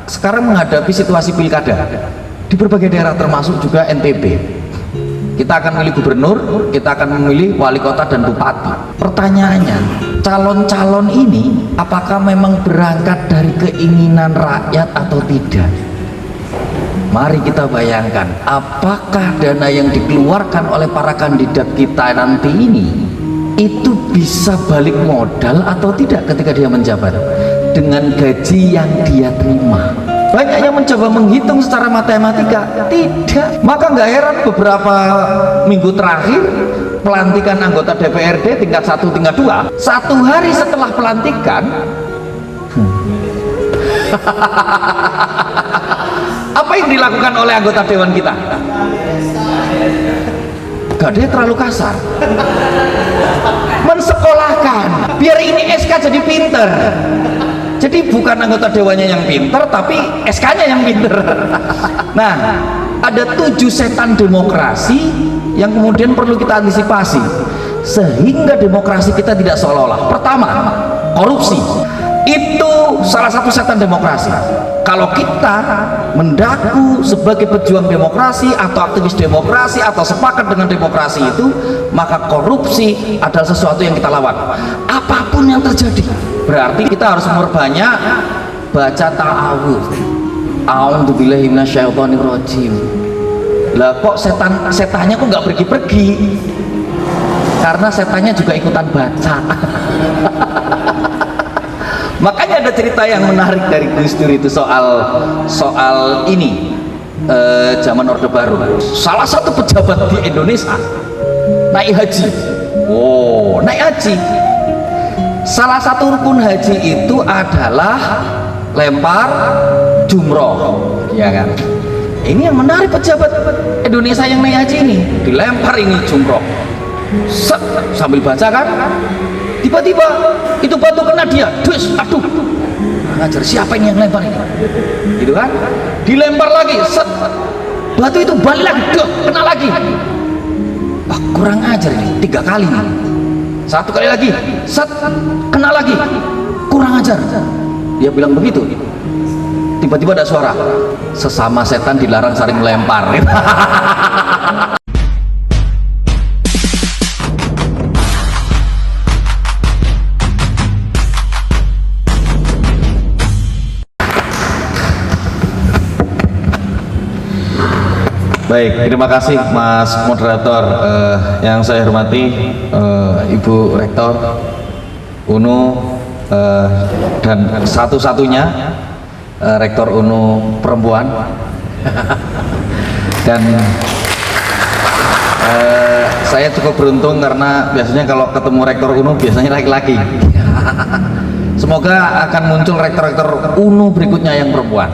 sekarang menghadapi situasi pilkada di berbagai daerah termasuk juga NTB. Kita akan memilih gubernur, kita akan memilih wali kota dan bupati. Pertanyaannya, calon-calon ini apakah memang berangkat dari keinginan rakyat atau tidak? Mari kita bayangkan, apakah dana yang dikeluarkan oleh para kandidat kita nanti ini itu bisa balik modal atau tidak ketika dia menjabat dengan gaji yang dia terima? Banyak yang mencoba menghitung secara matematika, tidak. Maka nggak heran beberapa minggu terakhir pelantikan anggota DPRD tingkat 1, tingkat 2, 1 hari setelah pelantikan apa yang dilakukan oleh anggota dewan kita? Gak ada yang terlalu kasar, mensekolahkan biar ini SK jadi pinter. Jadi bukan anggota dewannya yang pinter, tapi SK-nya yang pinter. Nah, ada 7 setan demokrasi yang kemudian perlu kita antisipasi sehingga demokrasi kita tidak seolah-olah. Pertama, korupsi. Itu salah satu setan demokrasi. Kalau kita mendaku sebagai pejuang demokrasi atau aktivis demokrasi atau sepakat dengan demokrasi itu, maka korupsi adalah sesuatu yang kita lawan apapun yang terjadi. Berarti kita harus memperbanyak baca ta'awudz. A'udzubillahi minasyaitonirrajim. Lah kok setannya kok nggak pergi-pergi? Karena setannya juga ikutan baca. Makanya ada cerita yang menarik dari Gus Dur itu soal ini zaman Orde Baru. Salah satu pejabat di Indonesia naik haji. Oh, naik haji. Salah satu rukun haji itu adalah lempar jumroh, ya kan? Ini yang menarik pejabat Indonesia yang naik haji ini, dilempar ini jumroh. Set, sambil baca kan, tiba-tiba itu batu kena dia, dus, aduh, ngajar siapa ini yang lempar ini, gitu kan? Dilempar lagi, set, batu itu balik lagi, duh, kena lagi. Wah, kurang ajar ini, 3 kali nih. 1 kali lagi, set, kena lagi, kurang ajar. Dia bilang begitu. Tiba-tiba ada suara, sesama setan dilarang saling melempar. Baik, terima kasih Mas Moderator. Yang saya hormati Ibu Rektor UNU dan satu-satunya Rektor UNU perempuan. Dan saya cukup beruntung karena biasanya kalau ketemu Rektor UNU biasanya laki-laki. Semoga akan muncul rektor-rektor UNU berikutnya yang perempuan.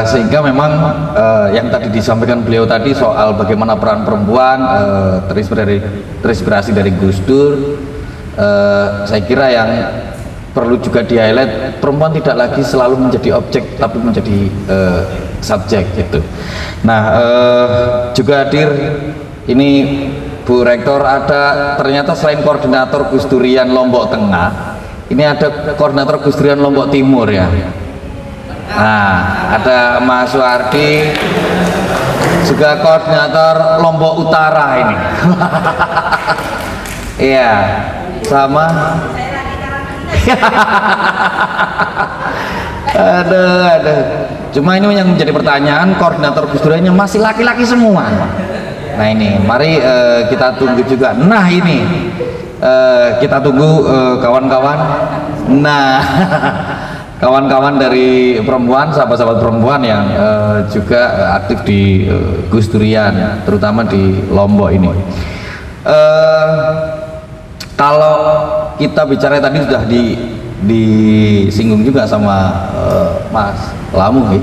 Sehingga memang yang tadi disampaikan beliau tadi soal bagaimana peran perempuan terinspirasi dari Gus Dur, saya kira yang perlu juga di-highlight, perempuan tidak lagi selalu menjadi objek tapi menjadi subjek gitu. Nah, juga hadir ini Bu Rektor, ada ternyata selain koordinator Gus Durian Lombok Tengah, ini ada koordinator Gus Durian Lombok Timur ya. Nah, ada Mas Suardi, juga koordinator Lombok Utara ini. Iya, sama. Aduh. Cuma ini yang menjadi pertanyaan, koordinator Gus Duriannya masih laki-laki semua. Nah ini, mari kita tunggu juga. Nah ini, kita tunggu kawan-kawan. Nah. Kawan-kawan dari perempuan, sahabat-sahabat perempuan yang juga aktif di Gus Durian, terutama di Lombok ini. Kalau kita bicara tadi sudah disinggung juga sama Mas Lamu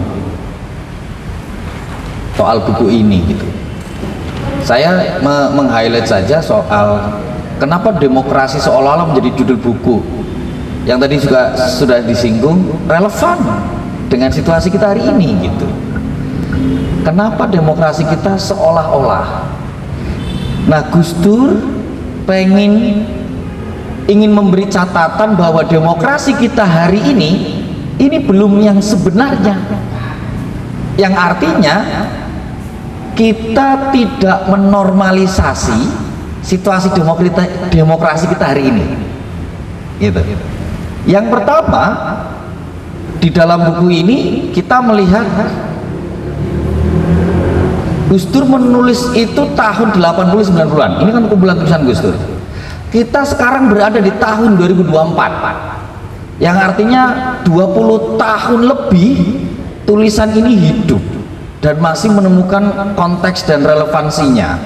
soal buku ini gitu. Saya meng-highlight saja soal kenapa demokrasi seolah-olah menjadi judul buku yang tadi juga sudah disinggung, relevan dengan situasi kita hari ini gitu. Kenapa demokrasi kita seolah-olah? Nah, Gus Dur ingin memberi catatan bahwa demokrasi kita hari ini ini belum yang sebenarnya, yang artinya kita tidak menormalisasi situasi demokrasi kita hari ini gitu. Yang pertama, di dalam buku ini kita melihat Gus Dur menulis itu tahun 80-90-an. Ini kan kumpulan tulisan Gus Dur. Kita sekarang berada di tahun 2024, yang artinya 20 tahun lebih tulisan ini hidup dan masih menemukan konteks dan relevansinya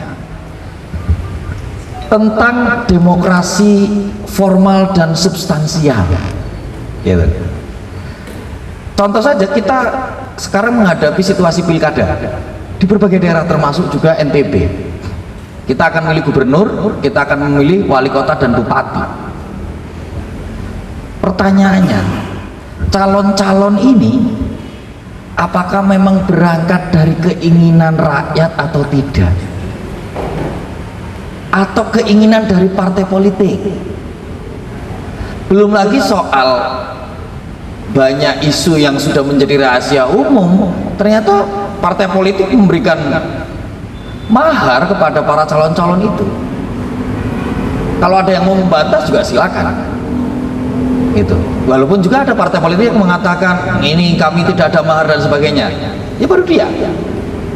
tentang demokrasi formal dan substansial gitu. Contoh saja, kita sekarang menghadapi situasi pilkada di berbagai daerah termasuk juga NTB. Kita akan memilih gubernur, kita akan memilih wali kota dan bupati. Pertanyaannya, calon-calon ini apakah memang berangkat dari keinginan rakyat atau tidak? Atau keinginan dari partai politik? Belum lagi soal banyak isu yang sudah menjadi rahasia umum, ternyata partai politik memberikan mahar kepada para calon-calon itu. Kalau ada yang mau membantah juga silakan gitu. Walaupun juga ada partai politik yang mengatakan ini kami tidak ada mahar dan sebagainya, ya baru dia.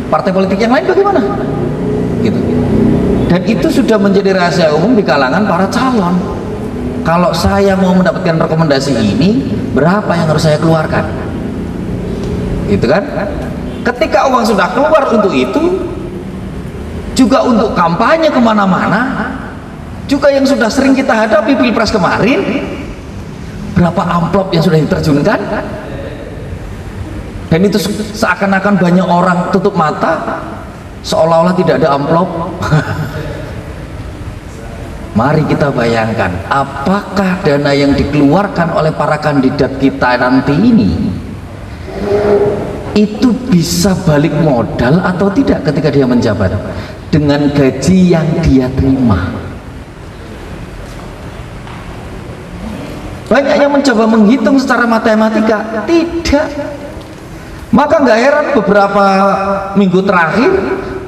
Partai politik yang lain bagaimana gitu. Dan itu sudah menjadi rahasia umum di kalangan para calon. Kalau saya mau mendapatkan rekomendasi ini, berapa yang harus saya keluarkan? Gitu kan? Ketika uang sudah keluar untuk itu, juga untuk kampanye kemana-mana, juga yang sudah sering kita hadapi pilpres kemarin, berapa amplop yang sudah diterjunkan? Dan itu seakan-akan banyak orang tutup mata, seolah-olah tidak ada amplop. Mari kita bayangkan, apakah dana yang dikeluarkan oleh para kandidat kita nanti ini itu bisa balik modal atau tidak ketika dia menjabat dengan gaji yang dia terima. Banyak yang mencoba menghitung secara matematika, tidak. Maka nggak heran beberapa minggu terakhir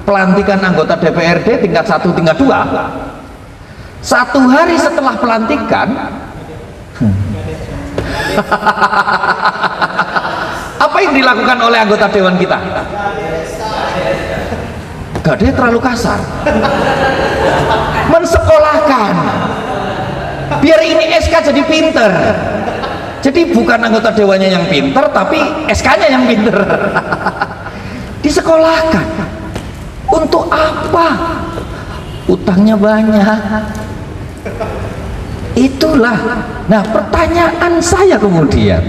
pelantikan anggota DPRD tingkat 1, tingkat 2, 1 hari setelah pelantikan apa yang dilakukan oleh anggota dewan kita? Gak ada, terlalu kasar, mensekolahkan biar ini SK jadi pinter. Jadi bukan anggota dewannya yang pinter, tapi SK-nya yang pinter. Disekolahkan untuk apa? Utangnya banyak. Itulah. Nah, pertanyaan saya kemudian,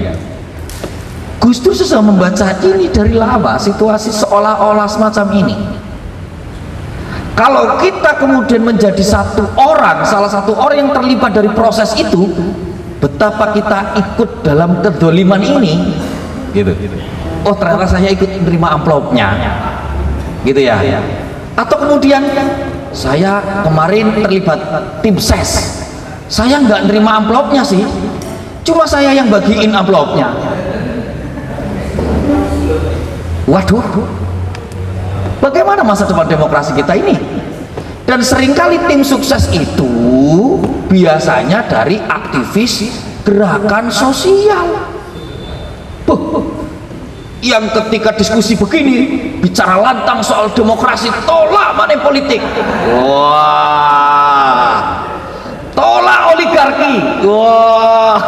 Gus Dur sudah membaca ini dari lama, situasi seolah-olah semacam ini. Kalau kita kemudian menjadi salah satu orang yang terlibat dari proses itu, betapa kita ikut dalam kedoliman ini gitu. Oh, ternyata saya ikut menerima amplopnya gitu ya. Atau kemudian saya kemarin terlibat tim ses, saya nggak nerima amplopnya sih, cuma saya yang bagiin amplopnya. Waduh, bagaimana masa depan demokrasi kita ini? Dan seringkali tim sukses itu biasanya dari aktivis gerakan sosial. Yang ketika diskusi begini bicara lantang soal demokrasi, tolak money politik, wah, tolak oligarki, wah.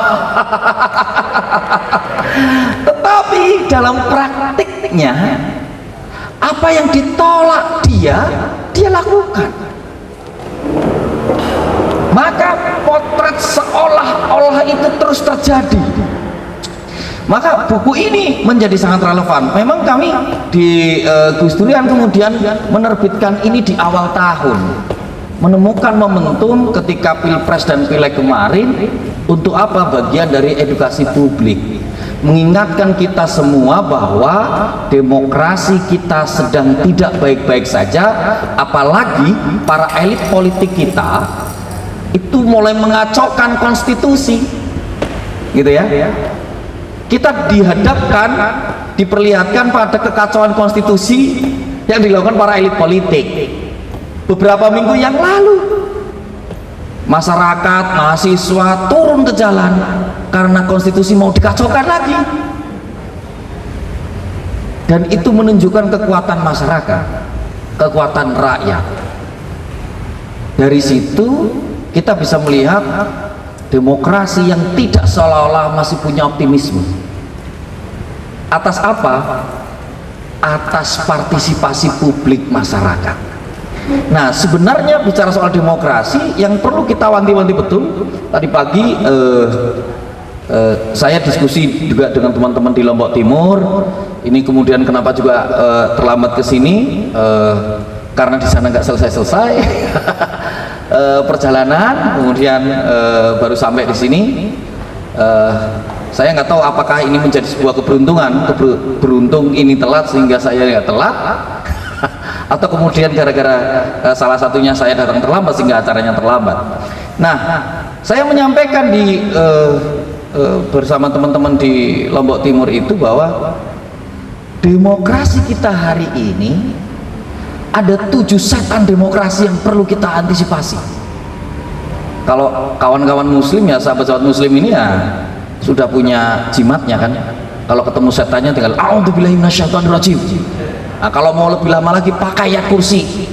Tetapi dalam praktiknya apa yang ditolak dia lakukan. Maka potret seolah-olah itu terus terjadi. Maka buku ini menjadi sangat relevan. Memang kami di Gus Durian kemudian menerbitkan ini di awal tahun, menemukan momentum ketika pilpres dan pileg kemarin. Untuk apa? Bagian dari edukasi publik, mengingatkan kita semua bahwa demokrasi kita sedang tidak baik-baik saja, apalagi para elit politik kita itu mulai mengacaukan konstitusi gitu ya. kita dihadapkan, diperlihatkan pada kekacauan konstitusi yang dilakukan para elit politik. Beberapa minggu yang lalu masyarakat, mahasiswa turun ke jalan karena konstitusi mau dikacaukan lagi, dan itu menunjukkan kekuatan masyarakat, kekuatan rakyat. Dari situ kita bisa melihat demokrasi yang tidak seolah-olah masih punya optimisme. Atas apa? Atas partisipasi publik masyarakat. Nah, sebenarnya bicara soal demokrasi yang perlu kita wanti-wanti betul. Tadi pagi saya diskusi juga dengan teman-teman di Lombok Timur. Ini kemudian kenapa juga terlambat ke sini, karena di sana nggak selesai-selesai perjalanan, kemudian baru sampai di sini. Saya nggak tahu apakah ini menjadi sebuah keberuntungan, beruntung ini telat sehingga saya nggak telat, atau kemudian gara-gara salah satunya saya datang terlambat sehingga acaranya terlambat. Nah, saya menyampaikan bersama teman-teman di Lombok Timur itu bahwa demokrasi kita hari ini ada 7 setan demokrasi yang perlu kita antisipasi. Kalau kawan-kawan muslim ya, sahabat-sahabat muslim ini ya sudah punya jimatnya kan. Kalau ketemu setannya tinggal a'udzubillahi minasyaitonirrajim. Nah, kalau mau lebih lama lagi pakai ayat kursi.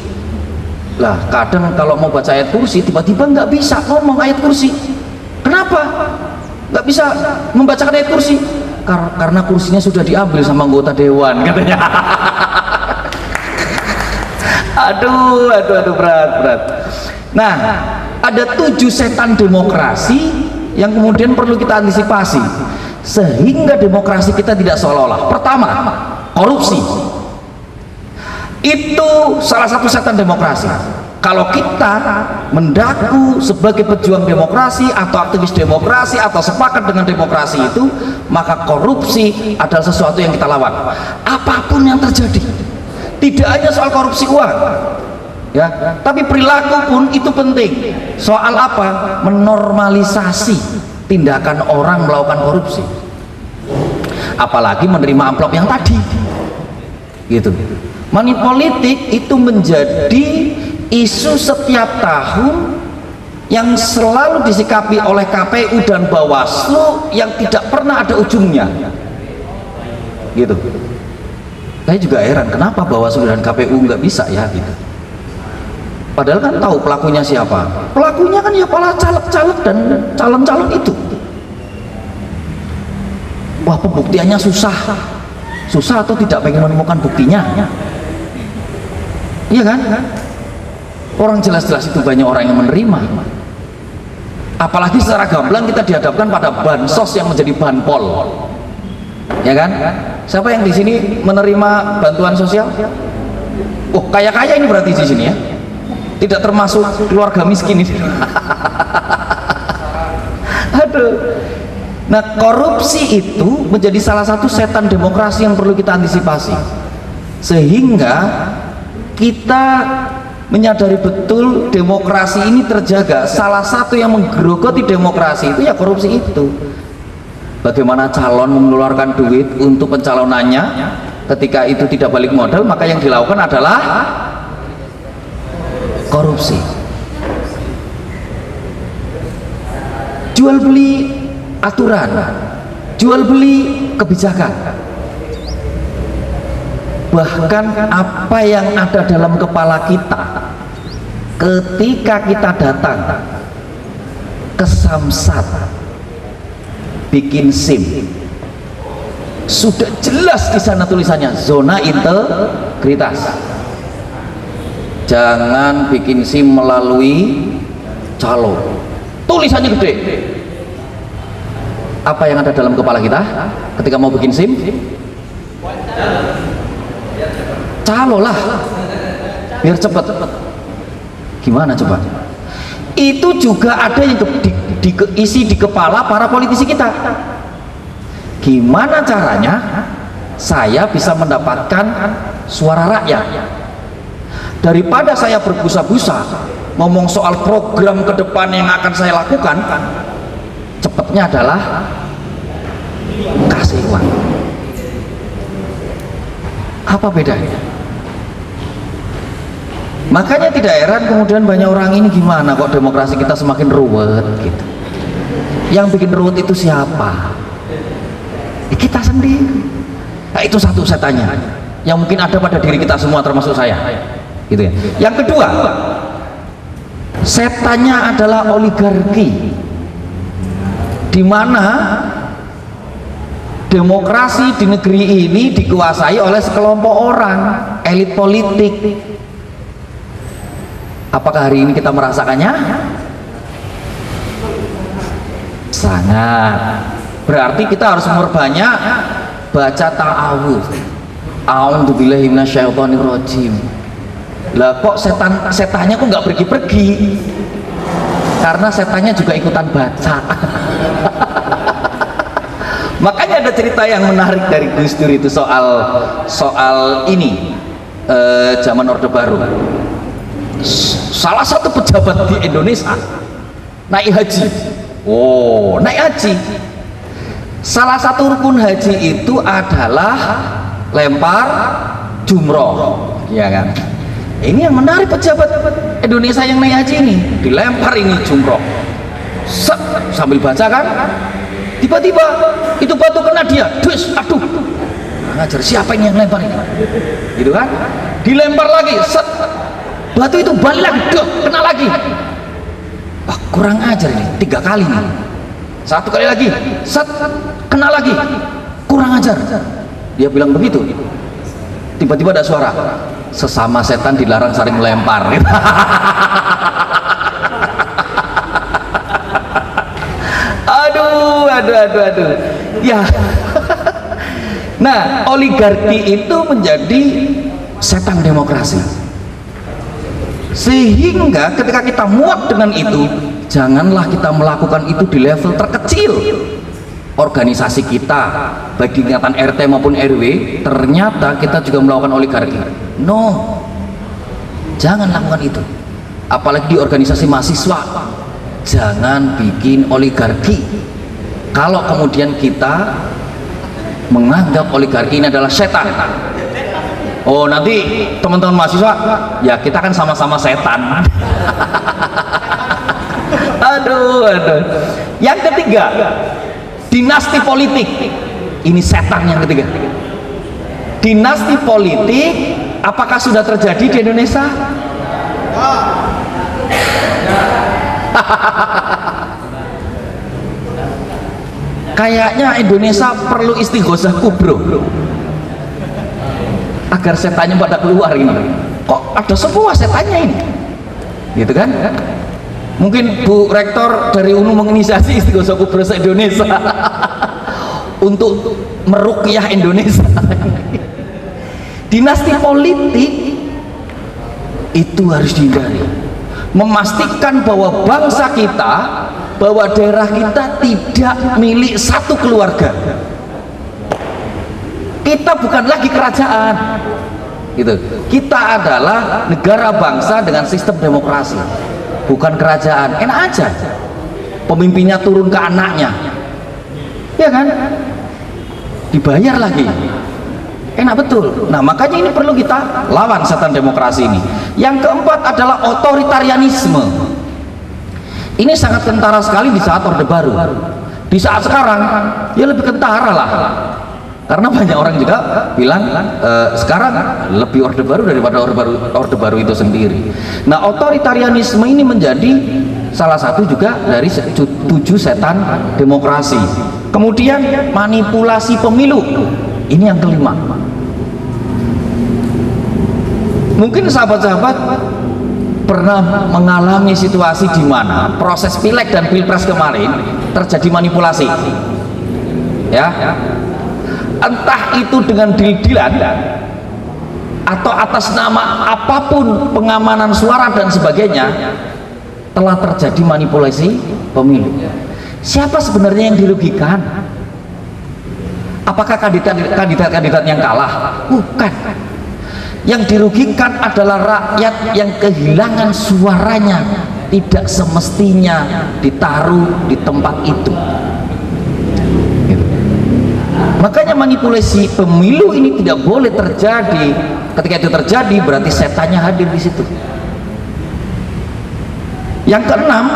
Lah kadang kalau mau baca ayat kursi tiba-tiba nggak bisa ngomong ayat kursi. Kenapa nggak bisa membacakan ayat kursi? Karena kursinya sudah diambil sama anggota dewan katanya. aduh berat. Nah, ada 7 setan demokrasi yang kemudian perlu kita antisipasi sehingga demokrasi kita tidak seolah-olah. Pertama, korupsi. Itu salah satu setan demokrasi. Kalau kita mendaku sebagai pejuang demokrasi atau aktivis demokrasi atau sepakat dengan demokrasi itu, maka korupsi adalah sesuatu yang kita lawan apapun yang terjadi. Tidak hanya soal korupsi uang ya, tapi perilaku pun itu penting. Soal apa? Menormalisasi tindakan orang melakukan korupsi, apalagi menerima amplop yang tadi gitu. Money politik itu menjadi isu setiap tahun yang selalu disikapi oleh KPU dan Bawaslu yang tidak pernah ada ujungnya gitu. Saya juga heran kenapa Bawaslu dan KPU nggak bisa ya gitu. Padahal kan tahu pelakunya siapa. Pelakunya kan ya para caleg-caleg dan calon-calon itu. Wah, pembuktiannya susah atau tidak pengen menemukan buktinya. Iya kan? Orang jelas-jelas itu banyak orang yang menerima. Apalagi secara gamblang kita dihadapkan pada bansos yang menjadi banpol. Ya kan? Siapa yang di sini menerima bantuan sosial? Oh, kaya-kaya ini berarti di sini ya. Tidak termasuk keluarga miskin ini. Aduh. Nah, korupsi itu menjadi salah satu setan demokrasi yang perlu kita antisipasi. Sehingga kita menyadari betul demokrasi ini terjaga. Salah satu yang menggerogoti demokrasi itu ya korupsi itu. Bagaimana calon mengeluarkan duit untuk pencalonannya, ketika itu tidak balik modal, maka yang dilakukan adalah korupsi. Jual beli aturan, jual beli kebijakan, bahkan apa yang ada dalam kepala kita ketika kita datang ke Samsat bikin SIM, sudah jelas di sana tulisannya zona integritas. Jangan bikin SIM melalui calo, tulisannya gede. Apa yang ada dalam kepala kita ketika mau bikin SIM? Calo lah, biar cepet. Gimana coba? Itu juga ada yang diisi di kepala para politisi kita. Gimana caranya saya bisa mendapatkan suara rakyat? Daripada saya berbusa-busa ngomong soal program ke depan yang akan saya lakukan, cepatnya adalah kasih uang. Apa bedanya? Makanya tidak heran kemudian banyak orang ini, gimana kok demokrasi kita semakin ruwet gitu. Yang bikin ruwet itu siapa? Kita sendiri. Nah, itu satu setannya yang mungkin ada pada diri kita semua termasuk saya gitu ya. Yang kedua, setannya adalah oligarki, di mana demokrasi di negeri ini dikuasai oleh sekelompok orang, elit politik. Apakah hari ini kita merasakannya? Sangat. Berarti kita harus memperbanyak baca ta'awudz. A'udzubillahi minasyaitonirrajim. Lah kok setannya kok nggak pergi-pergi? Karena setannya juga ikutan baca. Makanya ada cerita yang menarik dari Gus Dur itu soal ini zaman Orde Baru. Salah satu pejabat di Indonesia naik haji. Oh, naik haji. Salah satu rukun haji itu adalah lempar jumroh, ya kan? Ini yang menarik pejabat Indonesia yang naik haji ini, dilempar ini jumroh. Set, sambil baca kan, tiba-tiba itu batu kena dia, dus, aduh, ngajar siapa ini yang lempar ini, gitu kan? Dilempar lagi, set, batu itu balik lagi, duh, kena lagi. Wah, kurang ajar ini, 3 kali nih. 1 kali lagi, set, kena lagi, kurang ajar. Dia bilang begitu. Tiba-tiba ada suara, sesama setan dilarang saling melempar. Aduh. Ya. Nah, oligarki itu menjadi setan demokrasi. Sehingga ketika kita muak dengan itu, janganlah kita melakukan itu di level terkecil organisasi kita, baik di tingkatan RT maupun RW. Ternyata kita juga melakukan oligarki. No, jangan lakukan itu. Apalagi di organisasi mahasiswa, jangan bikin oligarki. Kalau kemudian kita menganggap oligarki ini adalah setan, oh nanti teman-teman mahasiswa, ya kita kan sama-sama setan. Aduh. Yang ketiga, dinasti politik. Ini setan yang ketiga. Dinasti politik, apakah sudah terjadi di Indonesia? Kayaknya Indonesia perlu istighosah kubro agar setannya pada keluar ini. Kok ada semua setannya ini, gitu kan? Mungkin Bu Rektor dari UNU menginisiasi istighosah kubro se-Indonesia untuk meruqyah Indonesia. Dinasti politik itu harus dihindari. Memastikan bahwa bangsa kita, bahwa daerah kita tidak milik satu keluarga. Kita bukan lagi kerajaan, gitu. Kita adalah negara bangsa dengan sistem demokrasi, bukan kerajaan. Enak aja, pemimpinnya turun ke anaknya, ya kan? Dibayar lagi, enak betul. Nah, makanya ini perlu kita lawan setan demokrasi ini. Yang keempat adalah otoritarianisme. Ini sangat kentara sekali di saat Orde Baru. Di saat sekarang ya lebih kentara lah, karena banyak orang juga bilang sekarang lebih Orde Baru daripada Orde Baru itu sendiri. Nah, otoritarianisme ini menjadi salah satu juga dari 7 setan demokrasi. Kemudian manipulasi pemilu, ini yang kelima. Mungkin sahabat-sahabat pernah mengalami situasi di mana proses pileg dan pilpres kemarin terjadi manipulasi, ya, entah itu dengan deal-dealan atau atas nama apapun, pengamanan suara dan sebagainya, telah terjadi manipulasi pemilu. Siapa sebenarnya yang dirugikan? Apakah kandidat yang kalah? Bukan. Yang dirugikan adalah rakyat yang kehilangan suaranya, tidak semestinya ditaruh di tempat itu. Makanya manipulasi pemilu ini tidak boleh terjadi. Ketika itu terjadi berarti setannya hadir di situ. Yang keenam,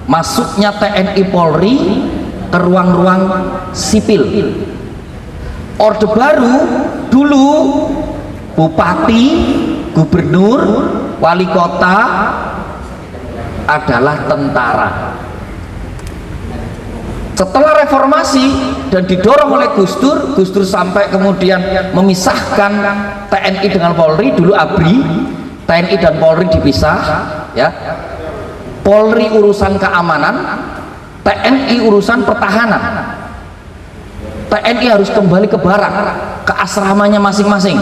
masuknya TNI Polri ke ruang-ruang sipil. Orde Baru dulu bupati, gubernur, wali kota adalah tentara. Setelah reformasi dan didorong oleh Gus Dur sampai kemudian memisahkan TNI dengan Polri. Dulu ABRI, TNI dan Polri dipisah, ya. Polri urusan keamanan, TNI urusan pertahanan. TNI harus kembali ke barak, ke asramanya masing-masing.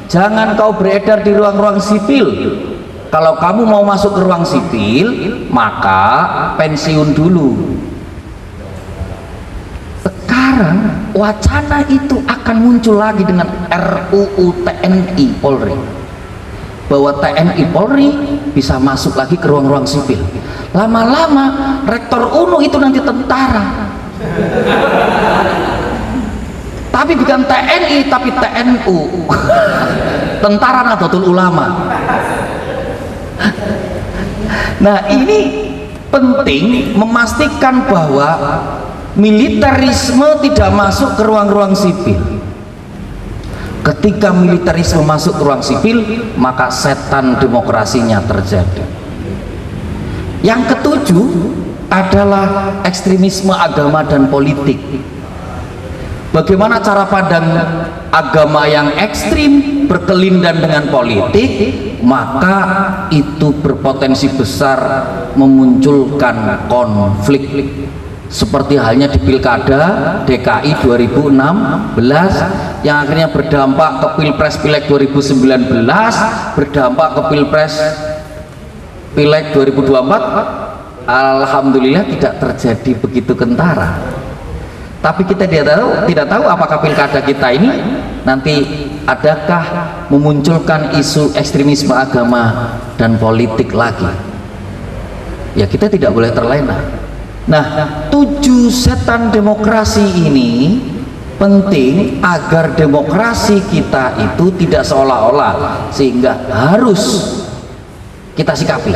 Jangan kau beredar di ruang-ruang sipil. Kalau kamu mau masuk ke ruang sipil, maka pensiun dulu. Sekarang wacana itu akan muncul lagi dengan RUU TNI Polri, bahwa TNI Polri bisa masuk lagi ke ruang-ruang sipil. Lama-lama Rektor UNU itu nanti tentara, tapi bukan TNI tapi TNU, Tentara Nahdlatul Ulama. Nah, ini penting memastikan bahwa militerisme tidak masuk ke ruang-ruang sipil. Ketika militerisme masuk ke ruang sipil, maka setan demokrasinya terjadi. Yang ketujuh adalah ekstremisme agama dan politik. Bagaimana cara pandang agama yang ekstrim berkelindan dengan politik, maka itu berpotensi besar memunculkan konflik. Seperti halnya di Pilkada DKI 2016 yang akhirnya berdampak ke Pilpres Pileg 2019, berdampak ke Pilpres Pileg 2024. Alhamdulillah tidak terjadi begitu kentara. Tapi kita tidak tahu apakah pilkada kita ini nanti adakah memunculkan isu ekstremisme agama dan politik lagi. Ya, kita tidak boleh terlena. Nah, 7 setan demokrasi ini penting agar demokrasi kita itu tidak seolah-olah, sehingga harus kita sikapi.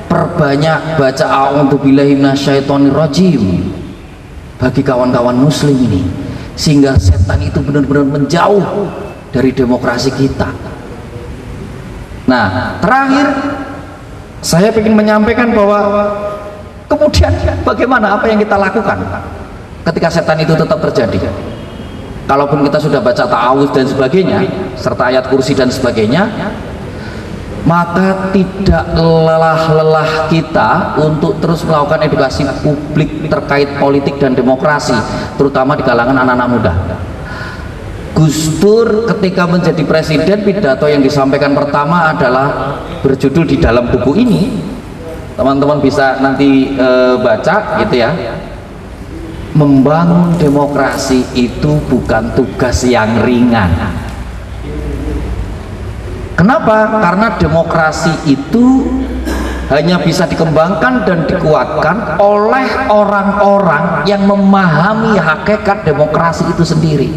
Perbanyak baca a'udzubillahi minasyaitonirrajim bagi kawan-kawan muslim ini, sehingga setan itu benar-benar menjauh dari demokrasi kita. Nah, terakhir saya ingin menyampaikan bahwa kemudian bagaimana, apa yang kita lakukan ketika setan itu tetap terjadi. Kalaupun kita sudah baca ta'awudz dan sebagainya serta ayat kursi dan sebagainya, maka tidak lelah-lelah kita untuk terus melakukan edukasi publik terkait politik dan demokrasi, terutama di kalangan anak-anak muda. Gus Dur ketika menjadi presiden, pidato yang disampaikan pertama adalah berjudul di dalam buku ini, teman-teman bisa nanti baca gitu ya, membangun demokrasi itu bukan tugas yang ringan. Kenapa? Karena demokrasi itu hanya bisa dikembangkan dan dikuatkan oleh orang-orang yang memahami hakikat demokrasi itu sendiri.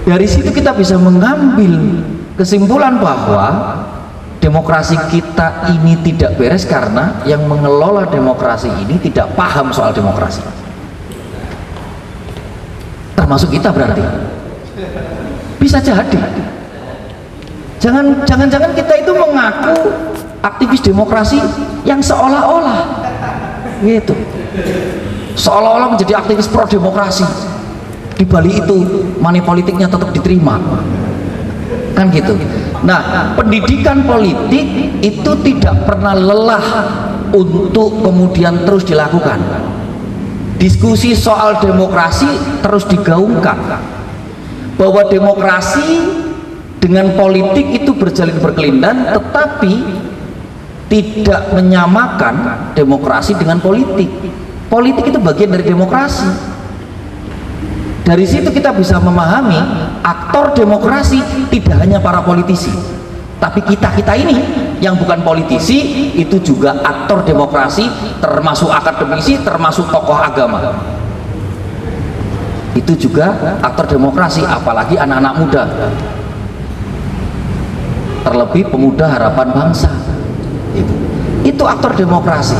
Dari situ kita bisa mengambil kesimpulan bahwa demokrasi kita ini tidak beres karena yang mengelola demokrasi ini tidak paham soal demokrasi. Termasuk kita berarti. Bisa jadi. Jangan-jangan kita itu mengaku aktivis demokrasi yang seolah-olah gitu, seolah-olah menjadi aktivis pro demokrasi. Di balik itu money politiknya tetap diterima, kan gitu. Nah, pendidikan politik itu tidak pernah lelah untuk kemudian terus dilakukan. Diskusi soal demokrasi terus digaungkan, bahwa demokrasi dengan politik itu berjalin berkelindan, tetapi tidak menyamakan demokrasi dengan politik. Politik itu bagian dari demokrasi. Dari situ kita bisa memahami aktor demokrasi tidak hanya para politisi, tapi kita ini yang bukan politisi itu juga aktor demokrasi, termasuk akademisi, termasuk tokoh agama. Itu juga aktor demokrasi, apalagi anak-anak muda, terlebih pemuda harapan bangsa. Itu aktor demokrasi.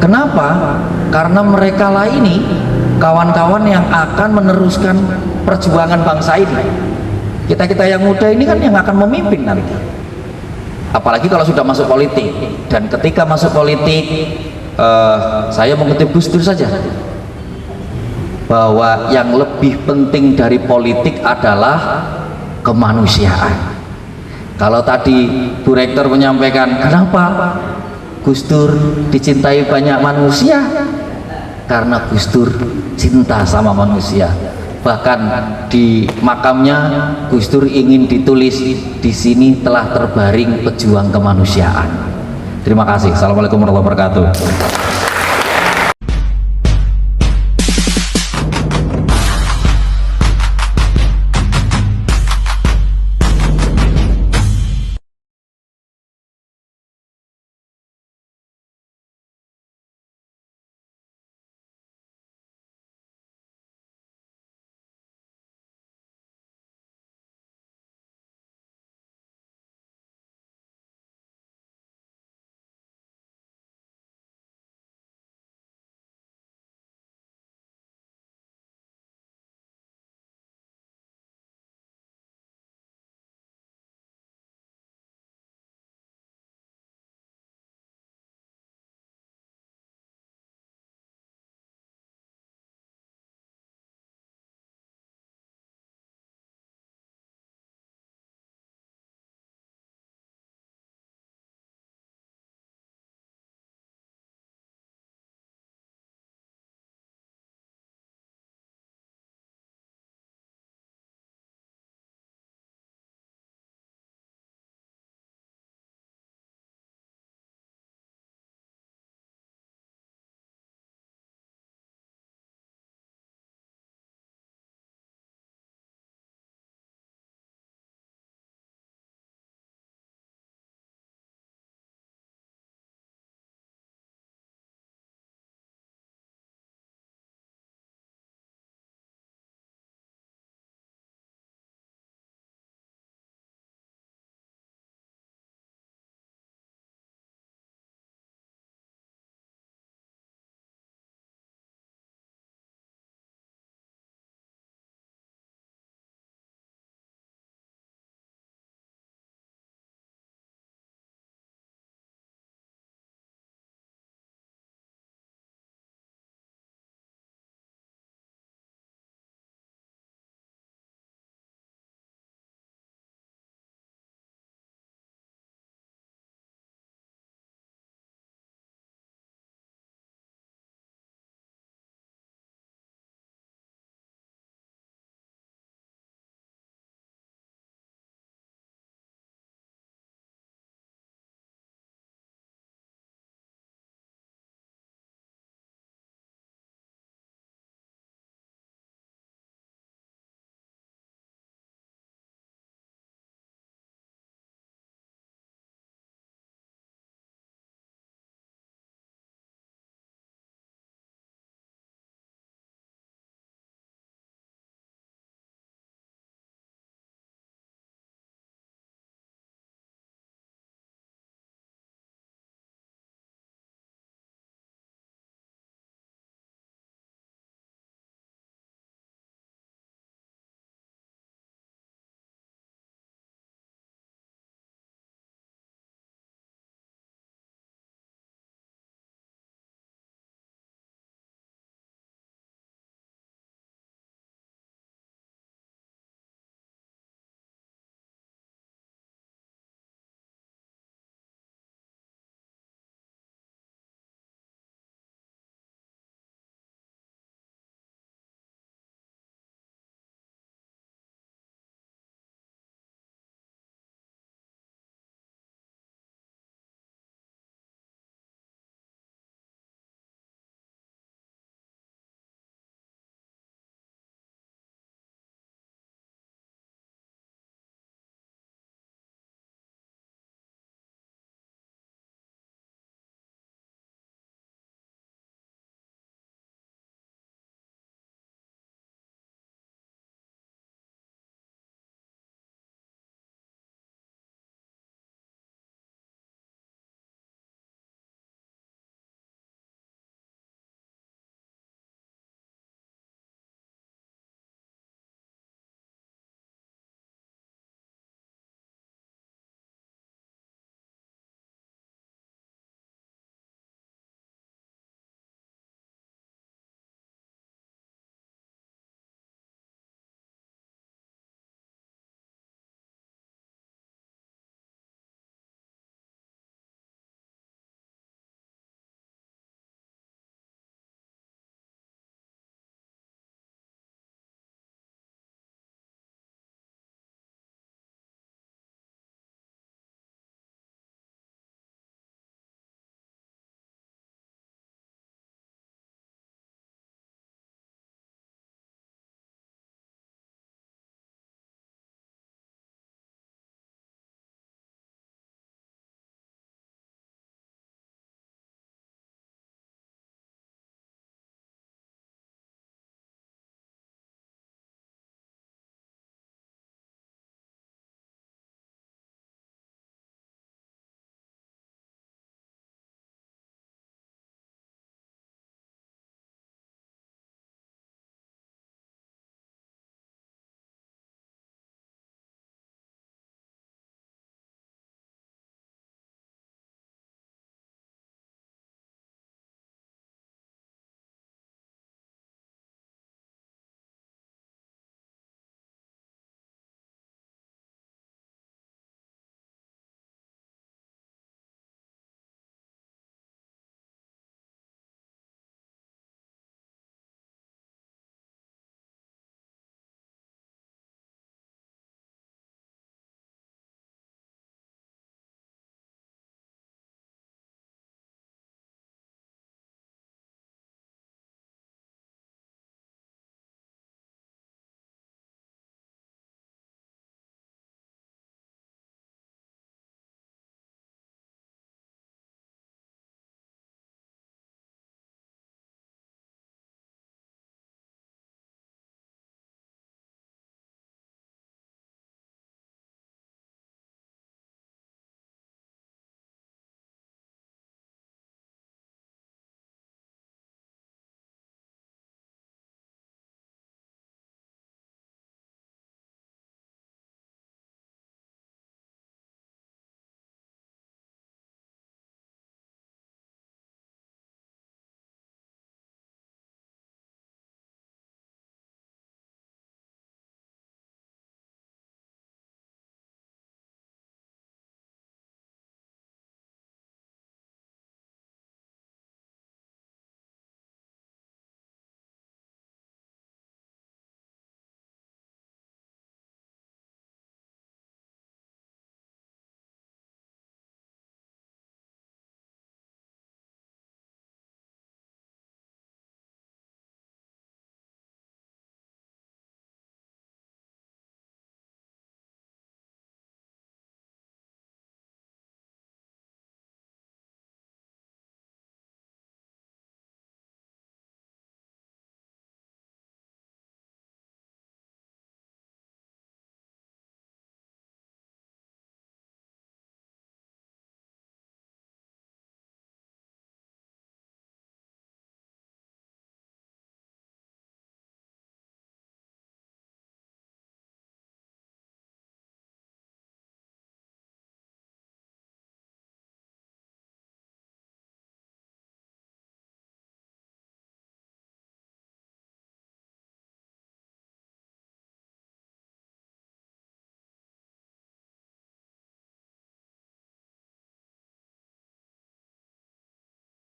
Kenapa? Karena mereka lah ini kawan-kawan yang akan meneruskan perjuangan bangsa ini. Kita yang muda ini kan yang akan memimpin nanti, apalagi kalau sudah masuk politik. Dan ketika masuk politik, saya mengutip Gus Dur saja, bahwa yang lebih penting dari politik adalah kemanusiaan. Kalau tadi Bu Rektor menyampaikan, kenapa Gus Dur dicintai banyak manusia? Karena Gus Dur cinta sama manusia. Bahkan di makamnya Gus Dur ingin ditulis, di sini telah terbaring pejuang kemanusiaan. Terima kasih. Assalamualaikum warahmatullahi wabarakatuh.